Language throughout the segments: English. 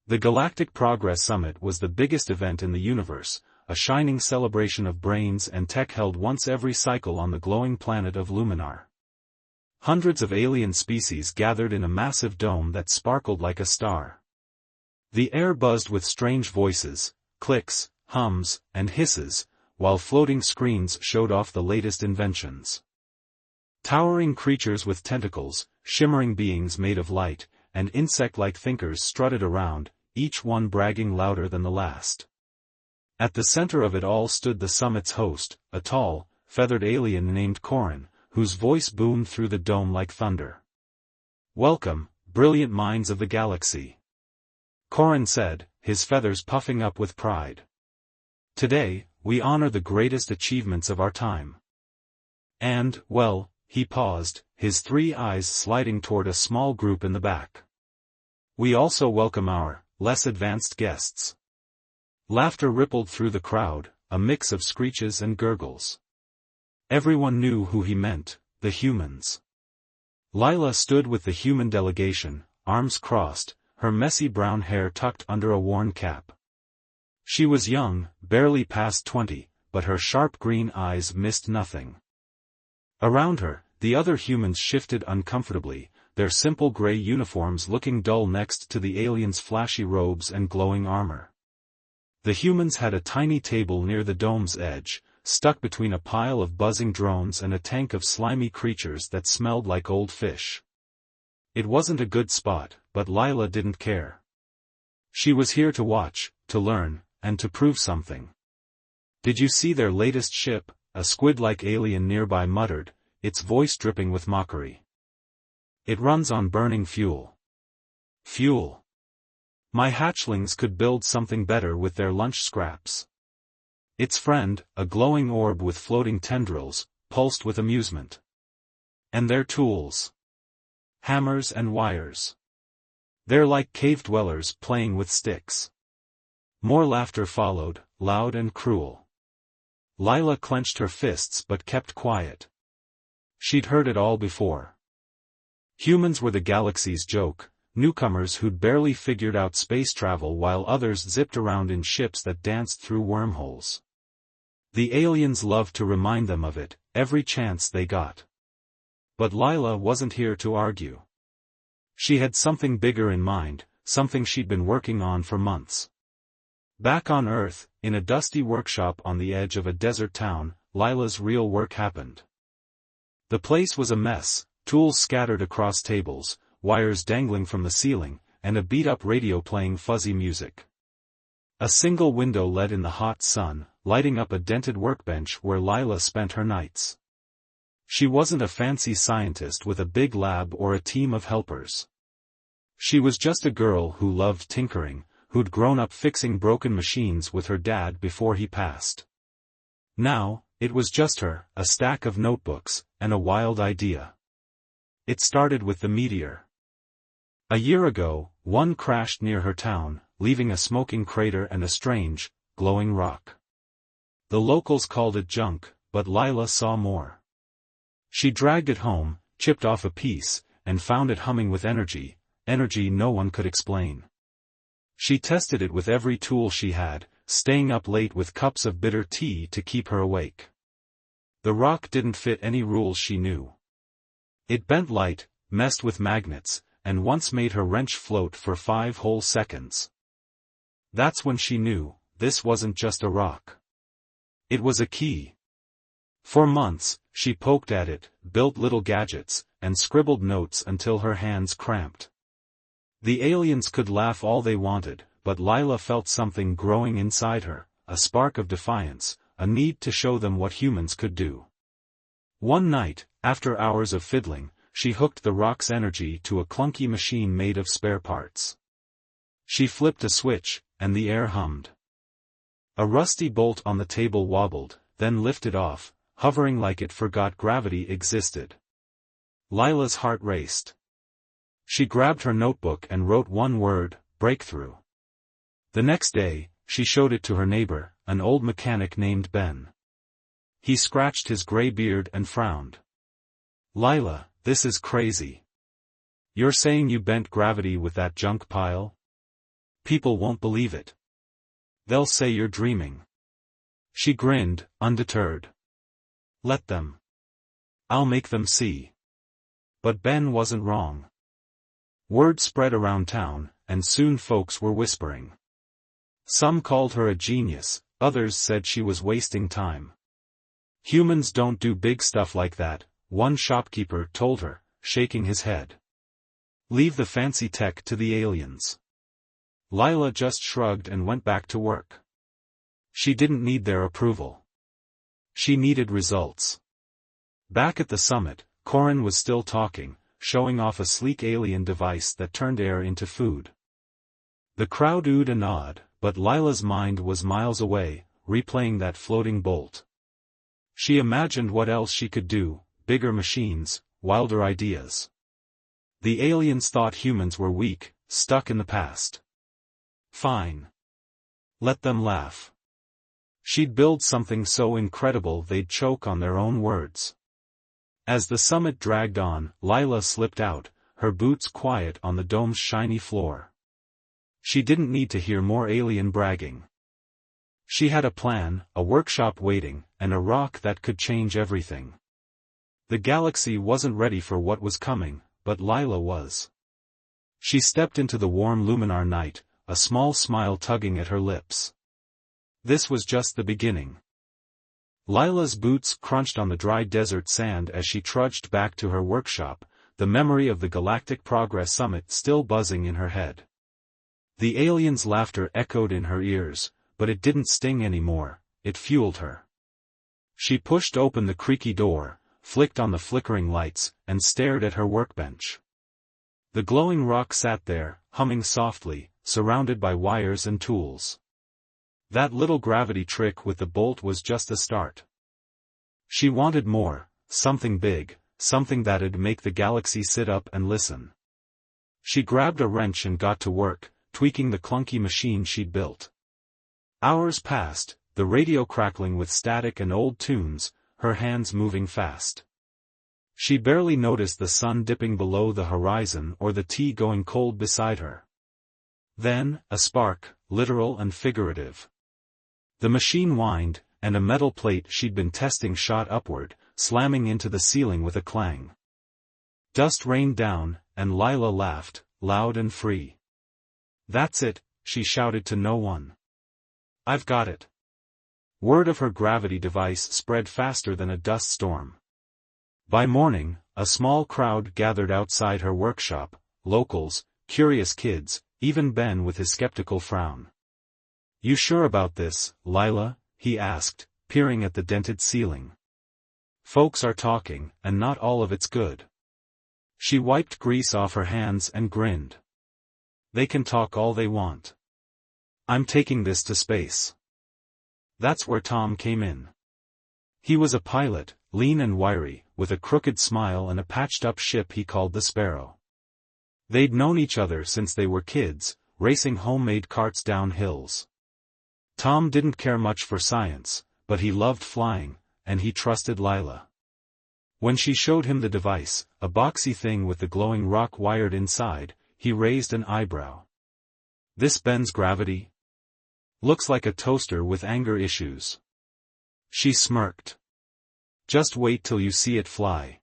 The Galactic Progress Summit was the biggest event in the universe, a shining celebration of brains and tech held once every cycle on the glowing planet of Luminar. Hundreds of alien species gathered in a massive dome that sparkled like a star. The air buzzed with strange voices, clicks, hums, and hisses, while floating screens showed off the latest inventions. Towering creatures with tentacles, shimmering beings made of light, and insect-like thinkers strutted around, each one bragging louder than the last. At the center of it all stood the summit's host, a tall, feathered alien named Corin, whose voice boomed through the dome like thunder. "Welcome, brilliant minds of the galaxy," Corin said, his feathers puffing up with pride. "Today, we honor the greatest achievements of our time." And, well, he paused, his three eyes sliding toward a small group in the back. "We also welcome our, less advanced guests." Laughter rippled through the crowd, a mix of screeches and gurgles. Everyone knew who he meant, the humans. Lila stood with the human delegation, arms crossed, her messy brown hair tucked under a worn cap. She was young, barely past 20, but her sharp green eyes missed nothing. Around her, the other humans shifted uncomfortably, their simple gray uniforms looking dull next to the aliens' flashy robes and glowing armor. The humans had a tiny table near the dome's edge, stuck between a pile of buzzing drones and a tank of slimy creatures that smelled like old fish. It wasn't a good spot, but Lila didn't care. She was here to watch, to learn, and to prove something. "Did you see their latest ship?" a squid-like alien nearby muttered, its voice dripping with mockery. "It runs on burning fuel." "Fuel? My hatchlings could build something better with their lunch scraps." Its friend, a glowing orb with floating tendrils, pulsed with amusement. "And their tools? Hammers and wires. They're like cave dwellers playing with sticks." More laughter followed, loud and cruel. Lila clenched her fists but kept quiet. She'd heard it all before. Humans were the galaxy's joke, newcomers who'd barely figured out space travel while others zipped around in ships that danced through wormholes. The aliens loved to remind them of it, every chance they got. But Lila wasn't here to argue. She had something bigger in mind, something she'd been working on for months. Back on Earth, in a dusty workshop on the edge of a desert town, Lila's real work happened. The place was a mess, tools scattered across tables, wires dangling from the ceiling, and a beat-up radio playing fuzzy music. A single window let in the hot sun, lighting up a dented workbench where Lila spent her nights. She wasn't a fancy scientist with a big lab or a team of helpers. She was just a girl who loved tinkering, who'd grown up fixing broken machines with her dad before he passed. Now, it was just her, a stack of notebooks, and a wild idea. It started with the meteor. A year ago, one crashed near her town, leaving a smoking crater and a strange, glowing rock. The locals called it junk, but Lila saw more. She dragged it home, chipped off a piece, and found it humming with energy no one could explain. She tested it with every tool she had, staying up late with cups of bitter tea to keep her awake. The rock didn't fit any rules she knew. It bent light, messed with magnets, and once made her wrench float for 5 whole seconds. That's when she knew, this wasn't just a rock. It was a key. For months, she poked at it, built little gadgets, and scribbled notes until her hands cramped. The aliens could laugh all they wanted, but Lila felt something growing inside her, a spark of defiance, a need to show them what humans could do. One night, after hours of fiddling, she hooked the rock's energy to a clunky machine made of spare parts. She flipped a switch, and the air hummed. A rusty bolt on the table wobbled, then lifted off, hovering like it forgot gravity existed. Lila's heart raced. She grabbed her notebook and wrote one word, breakthrough. The next day, she showed it to her neighbor, an old mechanic named Ben. He scratched his gray beard and frowned. "Lila, this is crazy. You're saying you bent gravity with that junk pile?" People won't believe it. They'll say you're dreaming. She grinned, undeterred. Let them. I'll make them see. But Ben wasn't wrong. Word spread around town, and soon folks were whispering. Some called her a genius, others said she was wasting time. Humans don't do big stuff like that, one shopkeeper told her, shaking his head. Leave the fancy tech to the aliens. Lila just shrugged and went back to work. She didn't need their approval. She needed results. Back at the summit, Corin was still talking, showing off a sleek alien device that turned air into food. The crowd oohed and awed, but Lila's mind was miles away, replaying that floating bolt. She imagined what else she could do, bigger machines, wilder ideas. The aliens thought humans were weak, stuck in the past. Fine. Let them laugh. She'd build something so incredible they'd choke on their own words. As the summit dragged on, Lila slipped out, her boots quiet on the dome's shiny floor. She didn't need to hear more alien bragging. She had a plan, a workshop waiting, and a rock that could change everything. The galaxy wasn't ready for what was coming, but Lila was. She stepped into the warm Luminar night, a small smile tugging at her lips. This was just the beginning. Lila's boots crunched on the dry desert sand as she trudged back to her workshop, the memory of the Galactic Progress Summit still buzzing in her head. The aliens' laughter echoed in her ears, but it didn't sting anymore, it fueled her. She pushed open the creaky door, flicked on the flickering lights, and stared at her workbench. The glowing rock sat there, humming softly, surrounded by wires and tools. That little gravity trick with the bolt was just a start. She wanted more, something big, something that'd make the galaxy sit up and listen. She grabbed a wrench and got to work, tweaking the clunky machine she'd built. Hours passed, the radio crackling with static and old tunes, her hands moving fast. She barely noticed the sun dipping below the horizon or the tea going cold beside her. Then, a spark, literal and figurative. The machine whined, and a metal plate she'd been testing shot upward, slamming into the ceiling with a clang. Dust rained down, and Lila laughed, loud and free. That's it, she shouted to no one. I've got it. Word of her gravity device spread faster than a dust storm. By morning, a small crowd gathered outside her workshop, locals, curious kids, even Ben with his skeptical frown. You sure about this, Lila? He asked, peering at the dented ceiling. Folks are talking, and not all of it's good. She wiped grease off her hands and grinned. They can talk all they want. I'm taking this to space. That's where Tom came in. He was a pilot, lean and wiry, with a crooked smile and a patched-up ship he called the Sparrow. They'd known each other since they were kids, racing homemade carts down hills. Tom didn't care much for science, but he loved flying, and he trusted Lila. When she showed him the device, a boxy thing with the glowing rock wired inside, he raised an eyebrow. This bends gravity? Looks like a toaster with anger issues. She smirked. Just wait till you see it fly.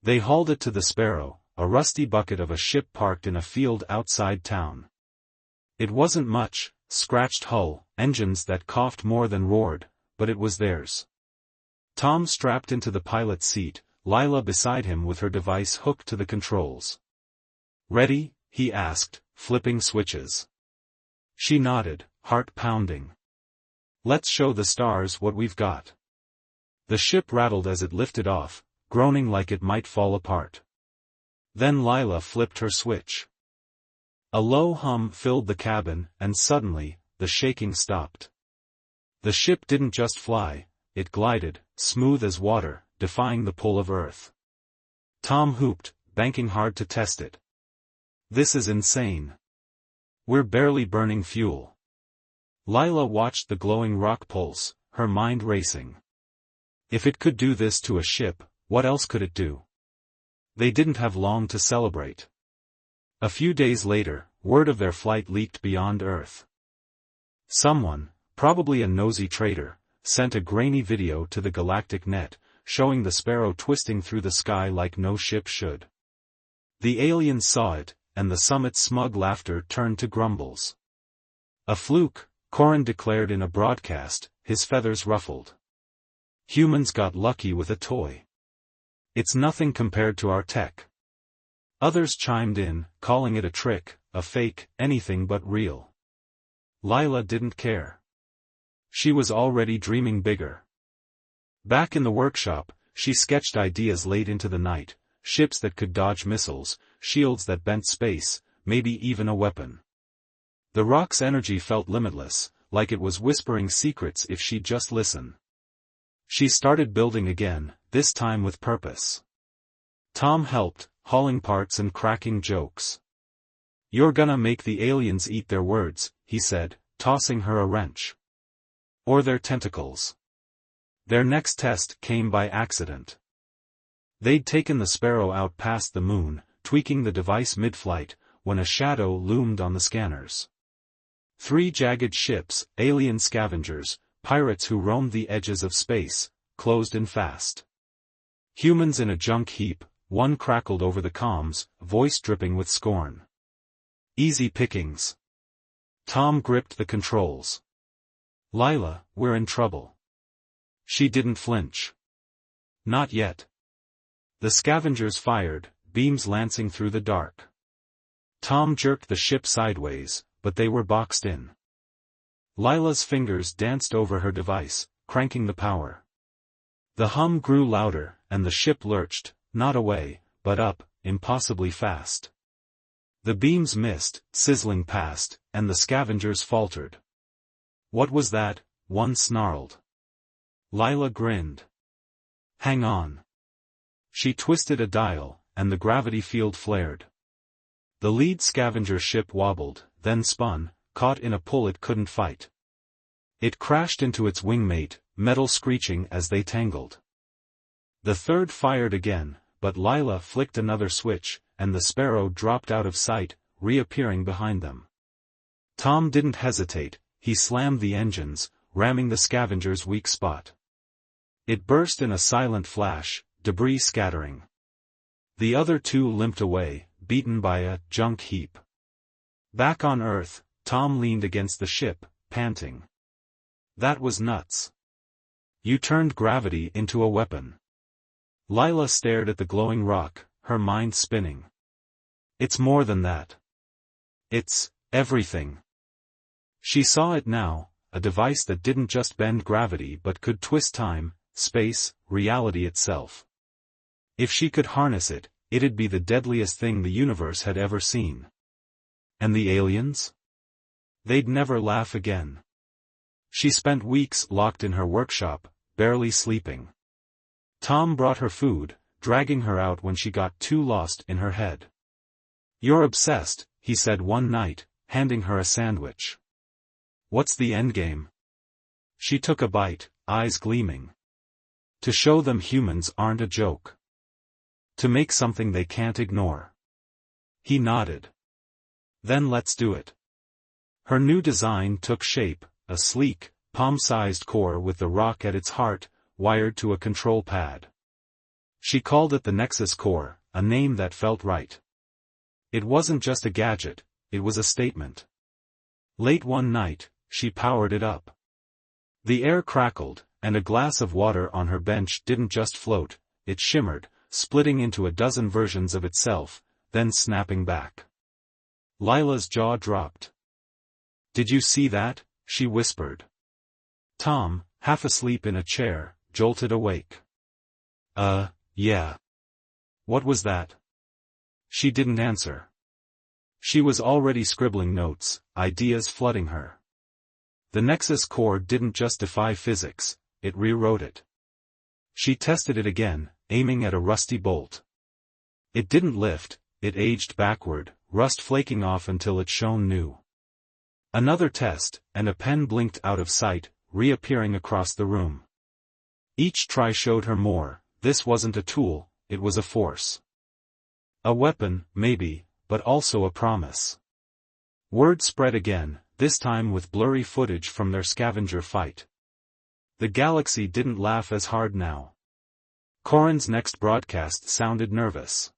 They hauled it to the Sparrow, a rusty bucket of a ship parked in a field outside town. It wasn't much, scratched hull, engines that coughed more than roared, but it was theirs. Tom strapped into the pilot's seat, Lila beside him with her device hooked to the controls. Ready? He asked, flipping switches. She nodded, heart pounding. Let's show the stars what we've got. The ship rattled as it lifted off, groaning like it might fall apart. Then Lila flipped her switch. A low hum filled the cabin, and suddenly, the shaking stopped. The ship didn't just fly, it glided, smooth as water, defying the pull of Earth. Tom whooped, banking hard to test it. This is insane. We're barely burning fuel. Lila watched the glowing rock pulse, her mind racing. If it could do this to a ship, what else could it do? They didn't have long to celebrate. A few days later, word of their flight leaked beyond Earth. Someone, probably a nosy traitor, sent a grainy video to the galactic net, showing the sparrow twisting through the sky like no ship should. The aliens saw it, and the summit's smug laughter turned to grumbles. "A fluke," Corrin declared in a broadcast, his feathers ruffled. "Humans got lucky with a toy. It's nothing compared to our tech." Others chimed in, calling it a trick, a fake, anything but real. Lila didn't care. She was already dreaming bigger. Back in the workshop, she sketched ideas late into the night, ships that could dodge missiles, shields that bent space, maybe even a weapon. The rock's energy felt limitless, like it was whispering secrets if she'd just listen. She started building again, this time with purpose. Tom helped, hauling parts and cracking jokes. "You're gonna make the aliens eat their words," he said, tossing her a wrench. "Or their tentacles." Their next test came by accident. They'd taken the Sparrow out past the moon, tweaking the device mid-flight, when a shadow loomed on the scanners. 3 jagged ships, alien scavengers, pirates who roamed the edges of space, closed in fast. Humans in a junk heap, one crackled over the comms, voice dripping with scorn. "Easy pickings." Tom gripped the controls. "Lila, we're in trouble." She didn't flinch. "Not yet." The scavengers fired, beams lancing through the dark. Tom jerked the ship sideways, but they were boxed in. Lila's fingers danced over her device, cranking the power. The hum grew louder, and the ship lurched, not away, but up, impossibly fast. The beams missed, sizzling past, and the scavengers faltered. "What was that?" one snarled. Lila grinned. "Hang on." She twisted a dial, and the gravity field flared. The lead scavenger ship wobbled, then spun, caught in a pull it couldn't fight. It crashed into its wingmate, metal screeching as they tangled. The third fired again, but Lila flicked another switch, and the Sparrow dropped out of sight, reappearing behind them. Tom didn't hesitate, he slammed the engines, ramming the scavenger's weak spot. It burst in a silent flash, debris scattering. The other 2 limped away, beaten by a junk heap. Back on Earth, Tom leaned against the ship, panting. "That was nuts. You turned gravity into a weapon." Lila stared at the glowing rock, her mind spinning. "It's more than that. It's everything." She saw it now, a device that didn't just bend gravity but could twist time, space, reality itself. If she could harness it, it'd be the deadliest thing the universe had ever seen. And the aliens? They'd never laugh again. She spent weeks locked in her workshop, barely sleeping. Tom brought her food, dragging her out when she got too lost in her head. "You're obsessed," he said one night, handing her a sandwich. "What's the endgame?" She took a bite, eyes gleaming. "To show them humans aren't a joke. To make something they can't ignore." He nodded. "Then let's do it." Her new design took shape, a sleek, palm-sized core with the rock at its heart, wired to a control pad. She called it the Nexus Core, a name that felt right. It wasn't just a gadget, it was a statement. Late one night, she powered it up. The air crackled, and a glass of water on her bench didn't just float, it shimmered, splitting into a dozen versions of itself, then snapping back. Lila's jaw dropped. "Did you see that?" she whispered. Tom, half asleep in a chair, jolted awake. Yeah. What was that?" She didn't answer. She was already scribbling notes, ideas flooding her. The Nexus Core didn't just defy physics, it rewrote it. She tested it again, aiming at a rusty bolt. It didn't lift, it aged backward, rust flaking off until it shone new. Another test, and a pen blinked out of sight, reappearing across the room. Each try showed her more, this wasn't a tool, it was a force. A weapon, maybe, but also a promise. Word spread again, this time with blurry footage from their scavenger fight. The galaxy didn't laugh as hard now. Corin's next broadcast sounded nervous.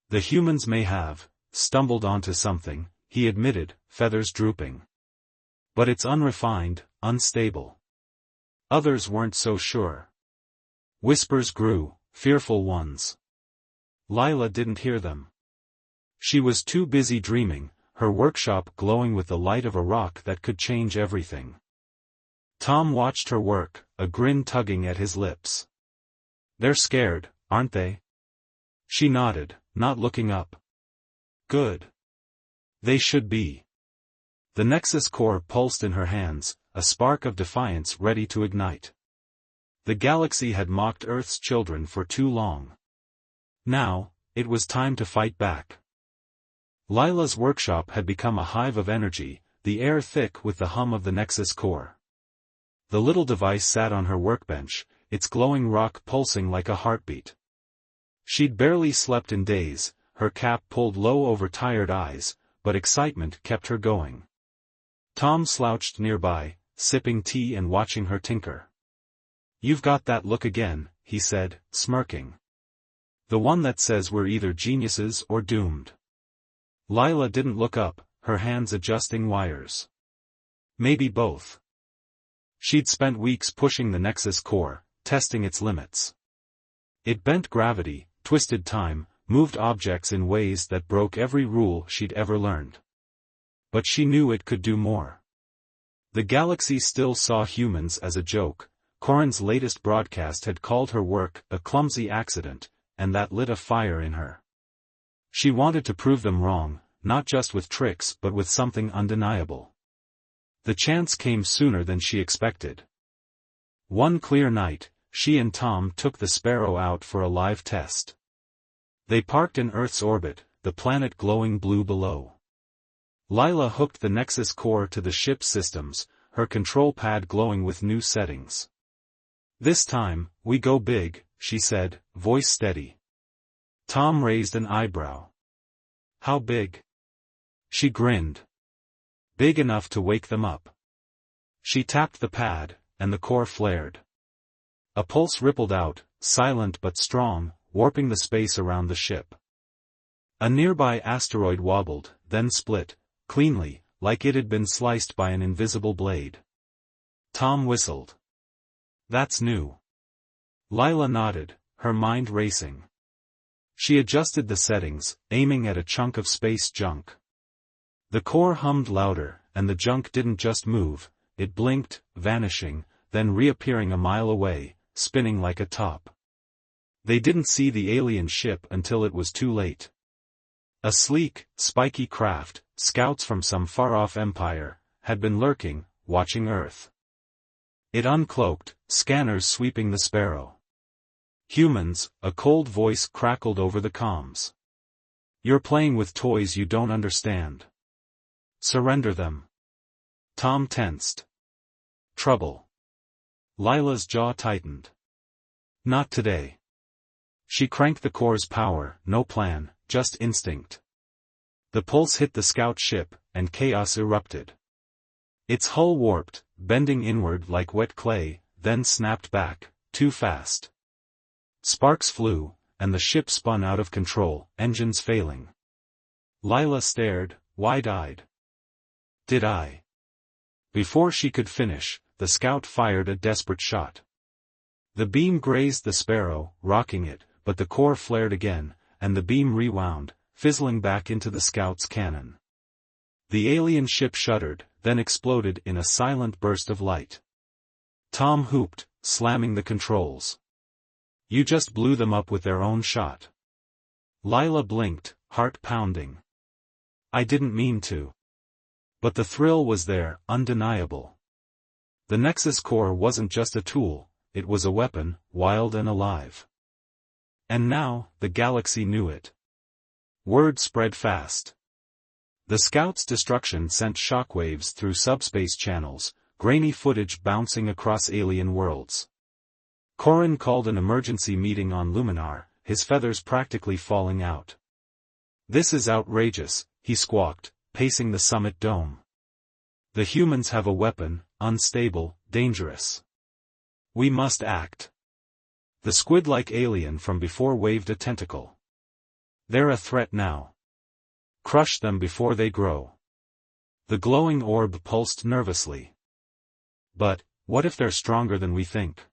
The humans may have stumbled onto something, he admitted, feathers drooping. But it's unrefined, unstable. Others weren't so sure. Whispers grew, fearful ones. Lila didn't hear them. She was too busy dreaming, her workshop glowing with the light of a rock that could change everything. Tom watched her work, a grin tugging at his lips. They're scared, aren't they? She nodded, not looking up. Good. They should be. The Nexus core pulsed in her hands, a spark of defiance ready to ignite. The galaxy had mocked Earth's children for too long. Now, it was time to fight back. Lila's workshop had become a hive of energy, the air thick with the hum of the Nexus core. The little device sat on her workbench, its glowing rock pulsing like a heartbeat. She'd barely slept in days, her cap pulled low over tired eyes, but excitement kept her going. Tom slouched nearby, sipping tea and watching her tinker. "You've got that look again," he said, smirking. "The one that says we're either geniuses or doomed." Lila didn't look up, her hands adjusting wires. Maybe both. She'd spent weeks pushing the Nexus core, testing its limits. It bent gravity, twisted time, moved objects in ways that broke every rule she'd ever learned. But she knew it could do more. The galaxy still saw humans as a joke. Corin's latest broadcast had called her work a clumsy accident, and that lit a fire in her. She wanted to prove them wrong, not just with tricks but with something undeniable. The chance came sooner than she expected. One clear night, she and Tom took the Sparrow out for a live test. They parked in Earth's orbit, the planet glowing blue below. Lila hooked the Nexus core to the ship's systems, her control pad glowing with new settings. "This time, we go big," she said, voice steady. Tom raised an eyebrow. "How big?" She grinned. "Big enough to wake them up." She tapped the pad, and the core flared. A pulse rippled out, silent but strong, warping the space around the ship. A nearby asteroid wobbled, then split, cleanly, like it had been sliced by an invisible blade. Tom whistled. "That's new." Lila nodded, her mind racing. She adjusted the settings, aiming at a chunk of space junk. The core hummed louder, and the junk didn't just move, it blinked, vanishing, then reappearing a mile away, spinning like a top. They didn't see the alien ship until it was too late. A sleek, spiky craft, scouts from some far-off empire, had been lurking, watching Earth. It uncloaked, scanners sweeping the Sparrow. "Humans," a cold voice crackled over the comms. "You're playing with toys you don't understand. Surrender them." Tom tensed. Trouble. Lila's jaw tightened. Not today. She cranked the core's power, no plan, just instinct. The pulse hit the scout ship, and chaos erupted. Its hull warped, bending inward like wet clay, then snapped back, too fast. Sparks flew, and the ship spun out of control, engines failing. Lila stared, wide-eyed. "Did I?" Before she could finish, the scout fired a desperate shot. The beam grazed the Sparrow, rocking it, but the core flared again, and the beam rewound, fizzling back into the scout's cannon. The alien ship shuddered, then exploded in a silent burst of light. Tom whooped, slamming the controls. "You just blew them up with their own shot." Lila blinked, heart pounding. "I didn't mean to." But the thrill was there, undeniable. The Nexus core wasn't just a tool, it was a weapon, wild and alive. And now, the galaxy knew it. Word spread fast. The Scout's destruction sent shockwaves through subspace channels, grainy footage bouncing across alien worlds. Corin called an emergency meeting on Luminar, his feathers practically falling out. "This is outrageous," he squawked, pacing the summit dome. The humans have a weapon, unstable, dangerous. We must act. The squid-like alien from before waved a tentacle. They're a threat now. Crush them before they grow. The glowing orb pulsed nervously. But, what if they're stronger than we think?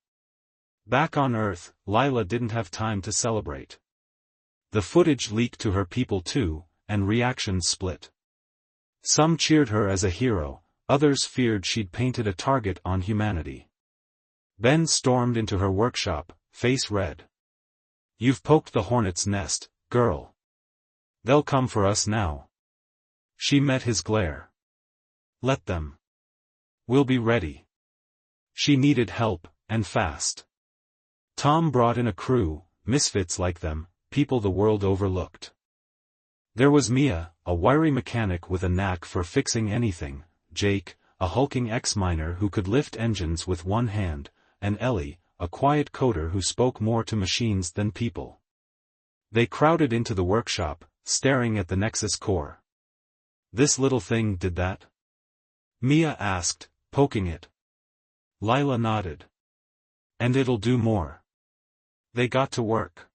Back on Earth, Lila didn't have time to celebrate. The footage leaked to her people too, and reactions split. Some cheered her as a hero, others feared she'd painted a target on humanity. Ben stormed into her workshop, face red. You've poked the hornet's nest, girl. They'll come for us now. She met his glare. Let them. We'll be ready. She needed help, and fast. Tom brought in a crew, misfits like them, people the world overlooked. There was Mia, a wiry mechanic with a knack for fixing anything, Jake, a hulking ex-miner who could lift engines with one hand, and Ellie, a quiet coder who spoke more to machines than people. They crowded into the workshop, staring at the Nexus core. This little thing did that? Mia asked, poking it. Lila nodded. And it'll do more. They got to work.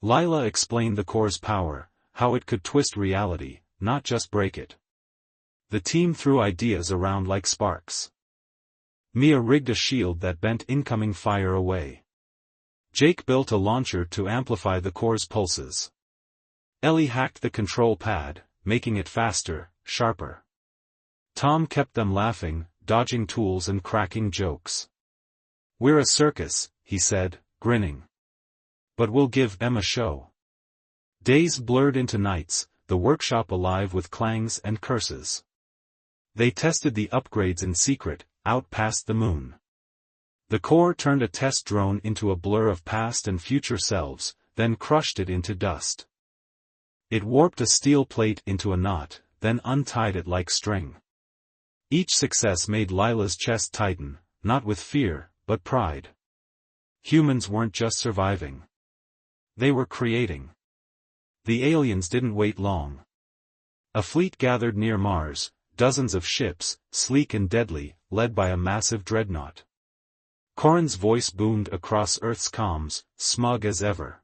Lila explained the core's power, how it could twist reality, not just break it. The team threw ideas around like sparks. Mia rigged a shield that bent incoming fire away. Jake built a launcher to amplify the core's pulses. Ellie hacked the control pad, making it faster, sharper. Tom kept them laughing, dodging tools and cracking jokes. We're a circus, he said, grinning. But we'll give them a show. Days blurred into nights, the workshop alive with clangs and curses. They tested the upgrades in secret, out past the moon. The core turned a test drone into a blur of past and future selves, then crushed it into dust. It warped a steel plate into a knot, then untied it like string. Each success made Lila's chest tighten, not with fear, but pride. Humans weren't just surviving. They were creating. The aliens didn't wait long. A fleet gathered near Mars, dozens of ships, sleek and deadly, led by a massive dreadnought. Corin's voice boomed across Earth's comms, smug as ever.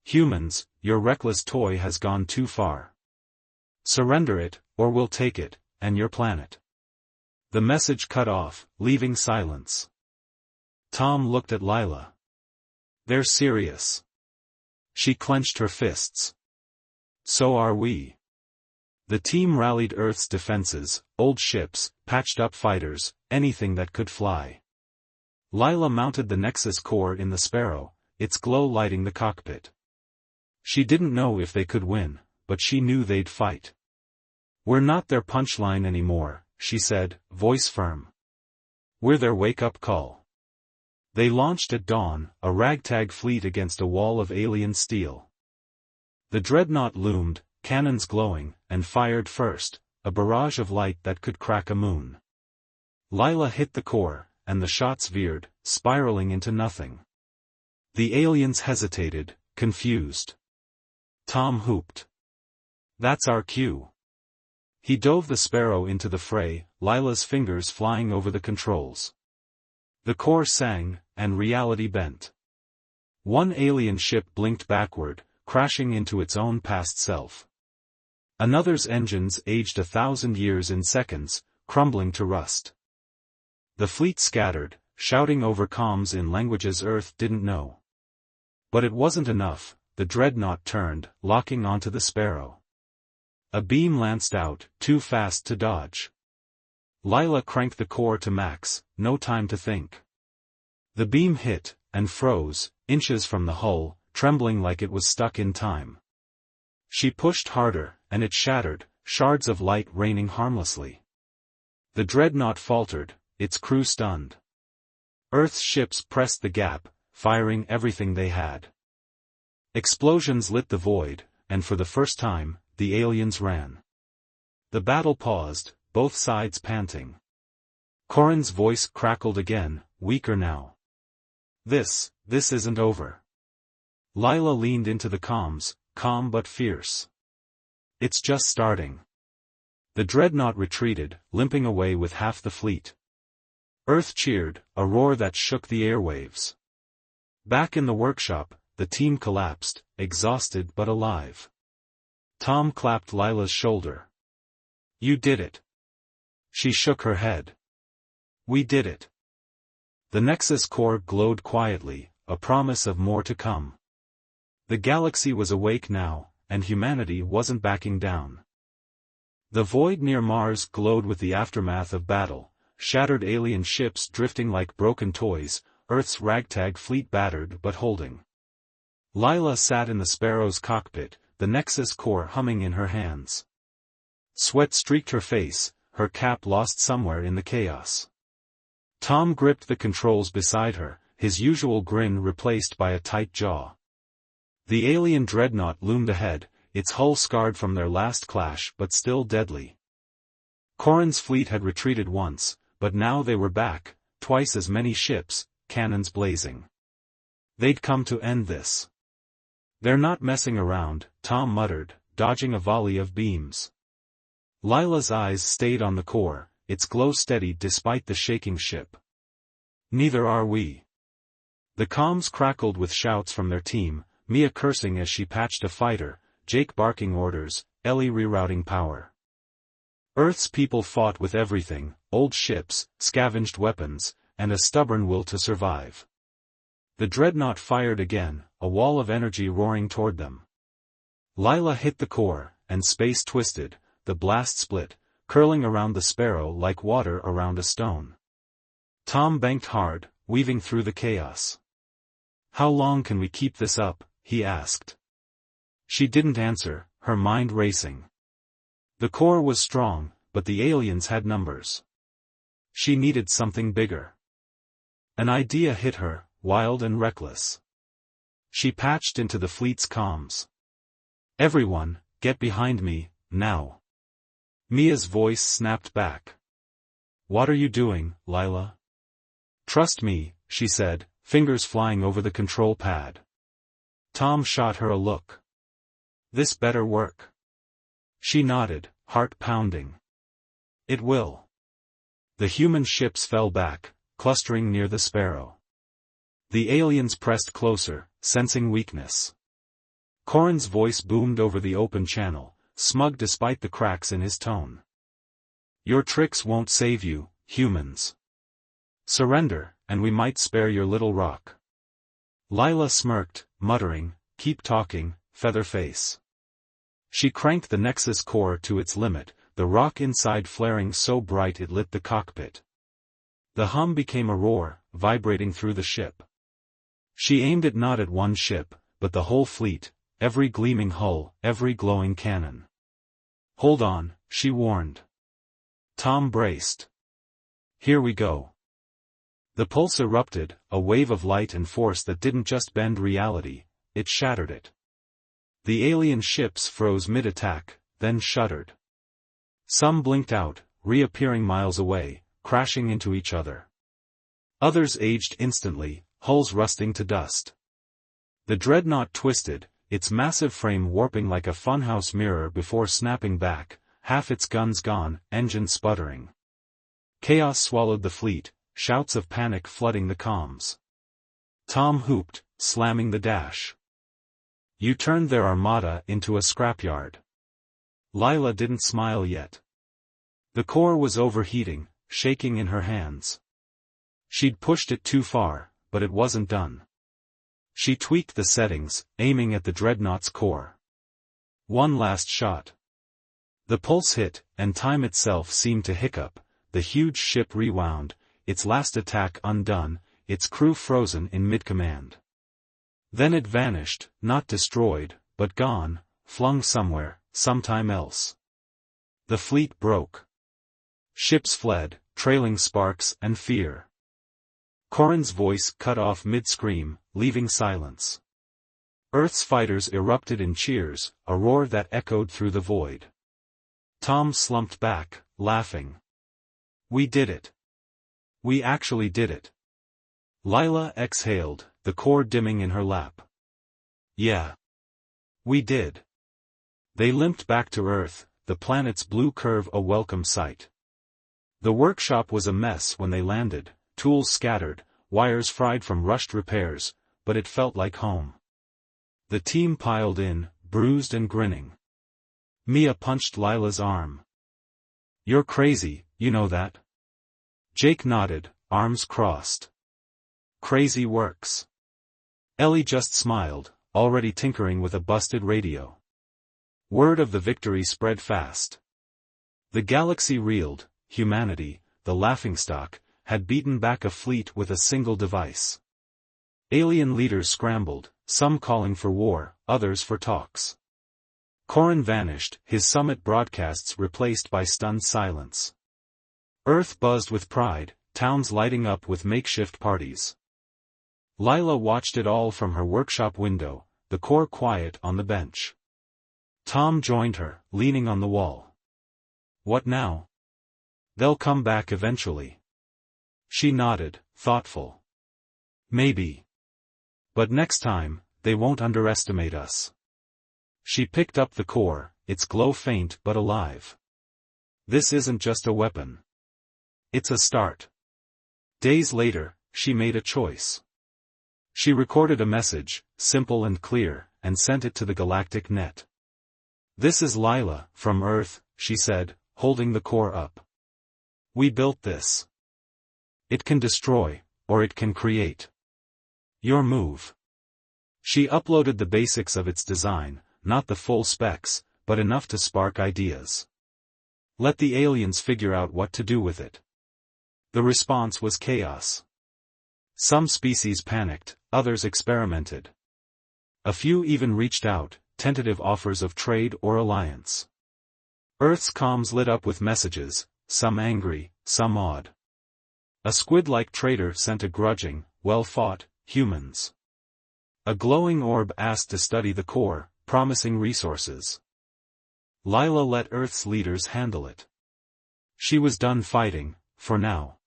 Humans, your reckless toy has gone too far. Surrender it, or we'll take it, and your planet. The message cut off, leaving silence. Tom looked at Lila. They're serious. She clenched her fists. So are we. The team rallied Earth's defenses, old ships, patched-up fighters, anything that could fly. Lila mounted the Nexus core in the Sparrow, its glow lighting the cockpit. She didn't know if they could win, but she knew they'd fight. We're not their punchline anymore, she said, voice firm. We're their wake-up call. They launched at dawn, a ragtag fleet against a wall of alien steel. The dreadnought loomed, cannons glowing, and fired first, a barrage of light that could crack a moon. Lila hit the core, and the shots veered, spiraling into nothing. The aliens hesitated, confused. Tom whooped. That's our cue. He dove the Sparrow into the fray, Lila's fingers flying over the controls. The core sang, and reality bent. One alien ship blinked backward, crashing into its own past self. Another's engines aged 1,000 years in seconds, crumbling to rust. The fleet scattered, shouting over comms in languages Earth didn't know. But it wasn't enough, the dreadnought turned, locking onto the Sparrow. A beam lanced out, too fast to dodge. Lila cranked the core to max, no time to think. The beam hit, and froze, inches from the hull, trembling like it was stuck in time. She pushed harder, and it shattered, shards of light raining harmlessly. The dreadnought faltered, its crew stunned. Earth's ships pressed the gap, firing everything they had. Explosions lit the void, and for the first time, the aliens ran. The battle paused, both sides panting. Corin's voice crackled again, weaker now. This isn't over. Lila leaned into the comms, calm but fierce. It's just starting. The dreadnought retreated, limping away with half the fleet. Earth cheered, a roar that shook the airwaves. Back in the workshop, the team collapsed, exhausted but alive. Tom clapped Lila's shoulder. "You did it." She shook her head. "We did it." The Nexus core glowed quietly, a promise of more to come. The galaxy was awake now, and humanity wasn't backing down. The void near Mars glowed with the aftermath of battle, shattered alien ships drifting like broken toys, Earth's ragtag fleet battered but holding. Lila sat in the Sparrow's cockpit, the Nexus core humming in her hands. Sweat streaked her face, her cap lost somewhere in the chaos. Tom gripped the controls beside her, his usual grin replaced by a tight jaw. The alien dreadnought loomed ahead, its hull scarred from their last clash but still deadly. Corrin's fleet had retreated once, but now they were back, twice as many ships, cannons blazing. They'd come to end this. "They're not messing around," Tom muttered, dodging a volley of beams. Lila's eyes stayed on the core, its glow steady despite the shaking ship. "Neither are we." The comms crackled with shouts from their team, Mia cursing as she patched a fighter, Jake barking orders, Ellie rerouting power. Earth's people fought with everything, old ships, scavenged weapons, and a stubborn will to survive. The dreadnought fired again, a wall of energy roaring toward them. Lila hit the core, and space twisted, the blast split, curling around the Sparrow like water around a stone. Tom banked hard, weaving through the chaos. "How long can we keep this up?" he asked. She didn't answer, her mind racing. The core was strong, but the aliens had numbers. She needed something bigger. An idea hit her, wild and reckless. She patched into the fleet's comms. "Everyone, get behind me, now." Mia's voice snapped back. "What are you doing, Lila?" "Trust me," she said, fingers flying over the control pad. Tom shot her a look. "This better work." She nodded, heart pounding. "It will." The human ships fell back, clustering near the Sparrow. The aliens pressed closer, sensing weakness. Corrin's voice boomed over the open channel, smug despite the cracks in his tone. "Your tricks won't save you, humans. Surrender, and we might spare your little rock." Lila smirked, muttering, "Keep talking, Featherface." She cranked the Nexus core to its limit, the rock inside flaring so bright it lit the cockpit. The hum became a roar, vibrating through the ship. She aimed it not at one ship, but the whole fleet, every gleaming hull, every glowing cannon. "Hold on," she warned. Tom braced. "Here we go." The pulse erupted, a wave of light and force that didn't just bend reality, it shattered it. The alien ships froze mid-attack, then shuddered. Some blinked out, reappearing miles away, crashing into each other. Others aged instantly, hulls rusting to dust. The dreadnought twisted, its massive frame warping like a funhouse mirror before snapping back, half its guns gone, engine sputtering. Chaos swallowed the fleet, shouts of panic flooding the comms. Tom hooped, slamming the dash. "You turned their armada into a scrapyard." Lila didn't smile yet. The core was overheating, shaking in her hands. She'd pushed it too far, but it wasn't done. She tweaked the settings, aiming at the dreadnought's core. One last shot. The pulse hit, and time itself seemed to hiccup, the huge ship rewound, its last attack undone, its crew frozen in mid-command. Then it vanished, not destroyed, but gone, flung somewhere, sometime else. The fleet broke. Ships fled, trailing sparks and fear. Corrin's voice cut off mid-scream, leaving silence. Earth's fighters erupted in cheers, a roar that echoed through the void. Tom slumped back, laughing. "We did it. We actually did it." Lila exhaled, the core dimming in her lap. "Yeah. We did." They limped back to Earth, the planet's blue curve a welcome sight. The workshop was a mess when they landed, tools scattered, wires fried from rushed repairs, but it felt like home. The team piled in, bruised and grinning. Mia punched Lila's arm. "You're crazy, you know that?" Jake nodded, arms crossed. "Crazy works." Ellie just smiled, already tinkering with a busted radio. Word of the victory spread fast. The galaxy reeled. Humanity, the laughingstock, had beaten back a fleet with a single device. Alien leaders scrambled, some calling for war, others for talks. Corrin vanished, his summit broadcasts replaced by stunned silence. Earth buzzed with pride, towns lighting up with makeshift parties. Lila watched it all from her workshop window, the core quiet on the bench. Tom joined her, leaning on the wall. "What now?" "They'll come back eventually." She nodded, thoughtful. "Maybe. But next time, they won't underestimate us." She picked up the core, its glow faint but alive. This isn't just a weapon. It's a start. Days later, she made a choice. She recorded a message, simple and clear, and sent it to the galactic net. "This is Lila, from Earth," she said, holding the core up. "We built this. It can destroy, or it can create. Your move." She uploaded the basics of its design, not the full specs, but enough to spark ideas. Let the aliens figure out what to do with it. The response was chaos. Some species panicked, others experimented. A few even reached out, tentative offers of trade or alliance. Earth's comms lit up with messages, some angry, some awed. A squid-like trader sent a grudging, "Well fought, humans." A glowing orb asked to study the core, promising resources. Lila let Earth's leaders handle it. She was done fighting, for now.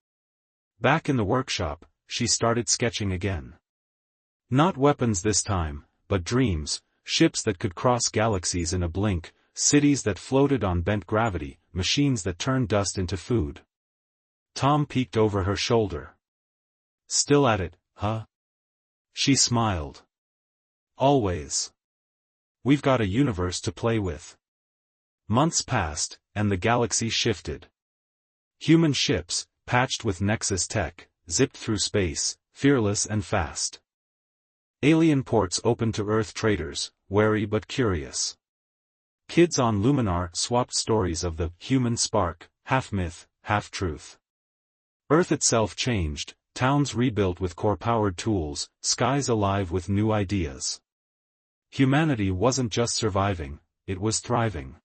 Back in the workshop, she started sketching again. Not weapons this time, but dreams, ships that could cross galaxies in a blink, cities that floated on bent gravity, machines that turned dust into food. Tom peeked over her shoulder. "Still at it, huh?" She smiled. "Always. We've got a universe to play with." Months passed, and the galaxy shifted. Human ships, patched with Nexus tech, zipped through space, fearless and fast. Alien ports opened to Earth traders, wary but curious. Kids on Luminar swapped stories of the human spark, half myth, half truth. Earth itself changed, towns rebuilt with core-powered tools, skies alive with new ideas. Humanity wasn't just surviving, it was thriving.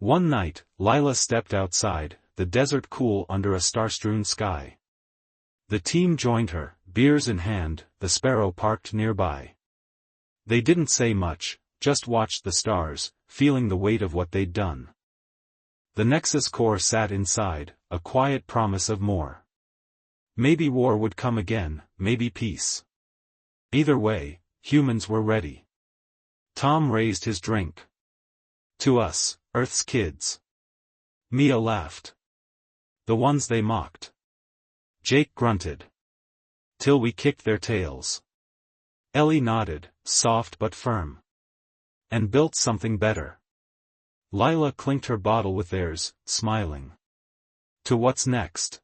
One night, Lila stepped outside, the desert cool under a star-strewn sky. The team joined her, beers in hand, the Sparrow parked nearby. They didn't say much, just watched the stars, feeling the weight of what they'd done. The Nexus core sat inside, a quiet promise of more. Maybe war would come again, maybe peace. Either way, humans were ready. Tom raised his drink. "To us, Earth's kids." Mia laughed. "The ones they mocked." Jake grunted. "Till we kicked their tails." Ellie nodded, soft but firm. "And built something better." Lila clinked her bottle with theirs, smiling. To what's next?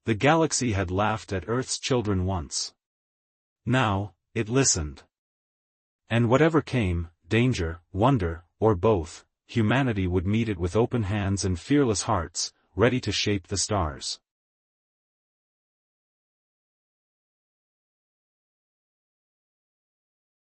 The galaxy had laughed at Earth's children once. Now, it listened. And whatever came, danger, wonder, or both, humanity would meet it with open hands and fearless hearts, ready to shape the stars.